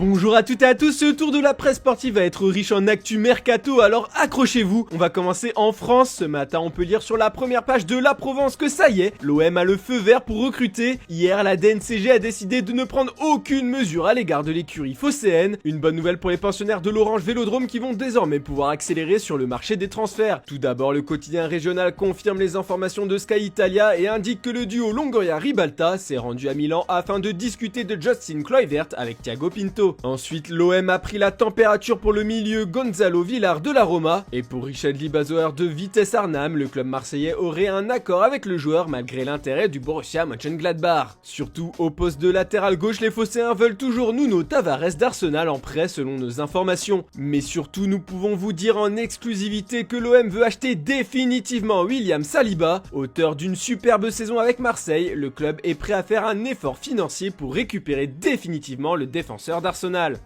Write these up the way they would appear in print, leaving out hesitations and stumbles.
Bonjour à toutes et à tous, ce tour de la presse sportive va être riche en actu mercato, alors accrochez-vous. On va commencer en France. Ce matin, on peut lire sur la première page de La Provence que ça y est, l'OM a le feu vert pour recruter. Hier, la DNCG a décidé de ne prendre aucune mesure à l'égard de l'écurie phocéenne. Une bonne nouvelle pour les pensionnaires de l'Orange Vélodrome qui vont désormais pouvoir accélérer sur le marché des transferts. Tout d'abord, le quotidien régional confirme les informations de Sky Italia et indique que le duo Longoria-Ribalta s'est rendu à Milan afin de discuter de Justin Kluivert avec Thiago Pinto. Ensuite, l'OM a pris la température pour le milieu Gonzalo Villar de la Roma. Et pour Richard Libazoer de Vitesse Arnhem, le club marseillais aurait un accord avec le joueur malgré l'intérêt du Borussia Mönchengladbach. Surtout au poste de latéral gauche, les Phocéens veulent toujours Nuno Tavares d'Arsenal en prêt selon nos informations. Mais surtout, nous pouvons vous dire en exclusivité que l'OM veut acheter définitivement William Saliba. Auteur d'une superbe saison avec Marseille, le club est prêt à faire un effort financier pour récupérer définitivement le défenseur d'Arsenal.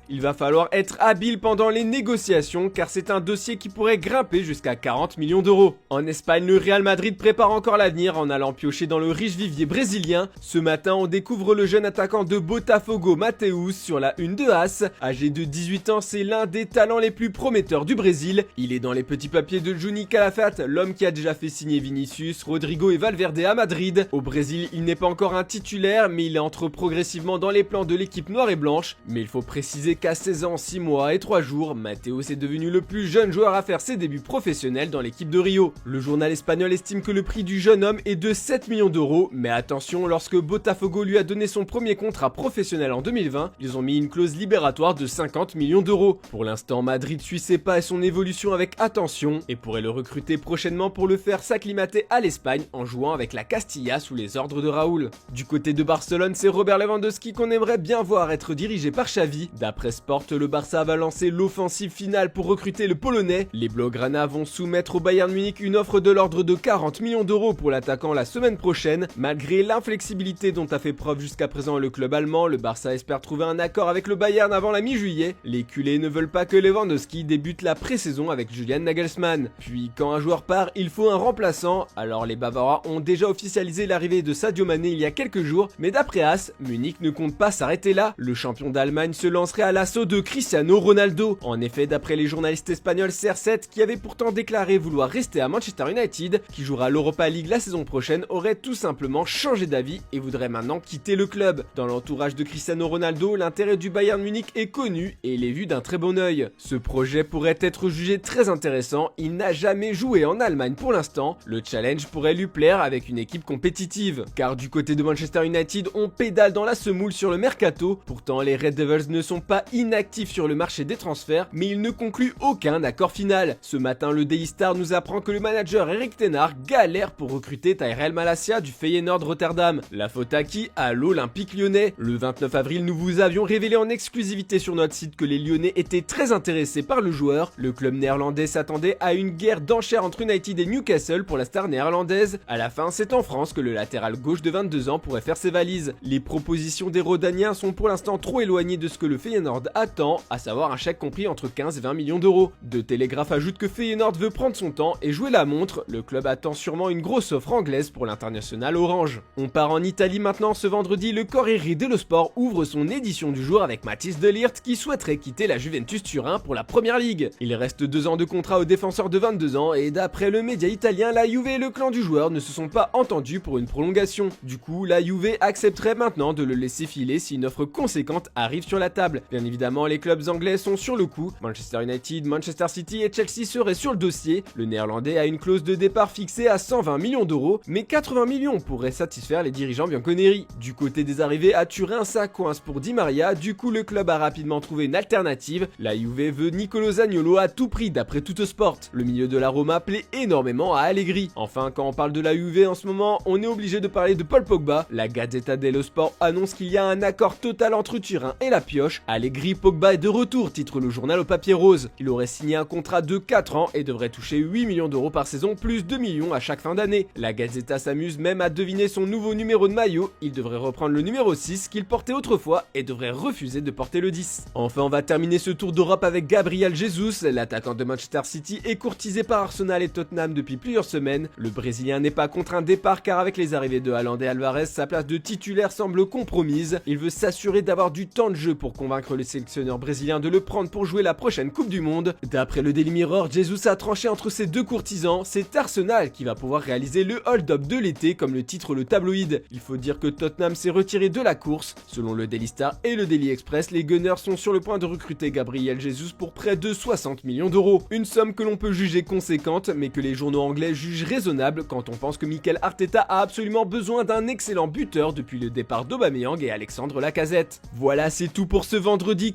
Il va falloir être habile pendant les négociations car c'est un dossier qui pourrait grimper jusqu'à 40 millions d'euros. En Espagne, le Real Madrid prépare encore l'avenir en allant piocher dans le riche vivier brésilien. Ce matin, on découvre le jeune attaquant de Botafogo, Mateus, sur la une de AS. Âgé de 18 ans, c'est l'un des talents les plus prometteurs du Brésil. Il est dans les petits papiers de Juni Calafate, l'homme qui a déjà fait signer Vinicius, Rodrigo et Valverde à Madrid. Au Brésil, il n'est pas encore un titulaire, mais il entre progressivement dans les plans de l'équipe noire et blanche. Mais il faut préciser qu'à 16 ans, 6 mois et 3 jours, Mateus est devenu le plus jeune joueur à faire ses débuts professionnels dans l'équipe de Rio. Le journal espagnol estime que le prix du jeune homme est de 7 millions d'euros, mais attention, lorsque Botafogo lui a donné son premier contrat professionnel en 2020, ils ont mis une clause libératoire de 50 millions d'euros. Pour l'instant, Madrid suit ses pas et son évolution avec attention et pourrait le recruter prochainement pour le faire s'acclimater à l'Espagne en jouant avec la Castilla sous les ordres de Raúl. Du côté de Barcelone, c'est Robert Lewandowski qu'on aimerait bien voir être dirigé par Xavi. D'après Sport, le Barça va lancer l'offensive finale pour recruter le Polonais. Les Blaugrana vont soumettre au Bayern Munich une offre de l'ordre de 40 millions d'euros pour l'attaquant la semaine prochaine. Malgré l'inflexibilité dont a fait preuve jusqu'à présent le club allemand, le Barça espère trouver un accord avec le Bayern avant la mi-juillet. Les culés ne veulent pas que Lewandowski débute la pré-saison avec Julian Nagelsmann. Puis quand un joueur part, il faut un remplaçant. Alors les Bavarois ont déjà officialisé l'arrivée de Sadio Mané il y a quelques jours, mais d'après AS, Munich ne compte pas s'arrêter là. Le champion d'Allemagne se lancerait à l'assaut de Cristiano Ronaldo. En effet, d'après les journalistes espagnols CR7, qui avaient pourtant déclaré vouloir rester à Manchester United, qui jouera l'Europa League la saison prochaine, aurait tout simplement changé d'avis et voudrait maintenant quitter le club. Dans l'entourage de Cristiano Ronaldo, l'intérêt du Bayern Munich est connu et il est vu d'un très bon œil. Ce projet pourrait être jugé très intéressant, il n'a jamais joué en Allemagne pour l'instant, le challenge pourrait lui plaire avec une équipe compétitive. Car du côté de Manchester United, on pédale dans la semoule sur le mercato, pourtant les Red Devils ne sont pas inactifs sur le marché des transferts, mais il ne conclut aucun accord final. Ce matin, le Daily Star nous apprend que le manager Erik ten Hag galère pour recruter Tyrell Malacia du Feyenoord Rotterdam. La faute à qui? À l'Olympique Lyonnais. Le 29 avril, nous vous avions révélé en exclusivité sur notre site que les Lyonnais étaient très intéressés par le joueur. Le club néerlandais s'attendait à une guerre d'enchères entre United et Newcastle pour la star néerlandaise. À la fin, c'est en France que le latéral gauche de 22 ans pourrait faire ses valises. Les propositions des Rodaniens sont pour l'instant trop éloignées de ce que le Feyenoord attend, à savoir un chèque compris entre 15 et 20 millions d'euros. De Télégraphe ajoute que Feyenoord veut prendre son temps et jouer la montre, le club attend sûrement une grosse offre anglaise pour l'international orange. On part en Italie maintenant. Ce vendredi, le Corriere dello Sport ouvre son édition du jour avec Mathis de Ligt qui souhaiterait quitter la Juventus Turin pour la première ligue. Il reste 2 ans de contrat au défenseur de 22 ans et d'après le média italien, la Juve et le clan du joueur ne se sont pas entendus pour une prolongation. Du coup, la Juve accepterait maintenant de le laisser filer si une offre conséquente arrive sur la table. Bien évidemment, les clubs anglais sont sur le coup. Manchester United, Manchester City et Chelsea seraient sur le dossier. Le néerlandais a une clause de départ fixée à 120 millions d'euros, mais 80 millions pourraient satisfaire les dirigeants bianconeri. Du côté des arrivées à Turin, ça coince pour Di Maria, du coup le club a rapidement trouvé une alternative. La Juve veut Nicolo Zaniolo à tout prix d'après Tuttosport. Le milieu de la Roma plaît énormément à Allegri. Enfin, quand on parle de la Juve en ce moment, on est obligé de parler de Paul Pogba. La Gazzetta dello Sport annonce qu'il y a un accord total entre Turin et la pioche. Allegri, Pogba est de retour, titre le journal au papier rose. Il aurait signé un contrat de 4 ans et devrait toucher 8 millions d'euros par saison, plus 2 millions à chaque fin d'année. La Gazzetta s'amuse même à deviner son nouveau numéro de maillot. Il devrait reprendre le numéro 6 qu'il portait autrefois et devrait refuser de porter le 10. Enfin, on va terminer ce tour d'Europe avec Gabriel Jesus. L'attaquant de Manchester City est courtisé par Arsenal et Tottenham depuis plusieurs semaines. Le Brésilien n'est pas contre un départ car avec les arrivées de Haaland et Alvarez, sa place de titulaire semble compromise. Il veut s'assurer d'avoir du temps de jeu pour pour convaincre le sélectionneur brésilien de le prendre pour jouer la prochaine Coupe du Monde. D'après le Daily Mirror, Jesus a tranché entre ces deux courtisans, c'est Arsenal qui va pouvoir réaliser le hold-up de l'été comme le titre le tabloïd. Il faut dire que Tottenham s'est retiré de la course. Selon le Daily Star et le Daily Express, les Gunners sont sur le point de recruter Gabriel Jesus pour près de 60 millions d'euros. Une somme que l'on peut juger conséquente, mais que les journaux anglais jugent raisonnable quand on pense que Mikel Arteta a absolument besoin d'un excellent buteur depuis le départ d'Aubameyang et Alexandre Lacazette. Voilà, c'est tout pour ce vendredi.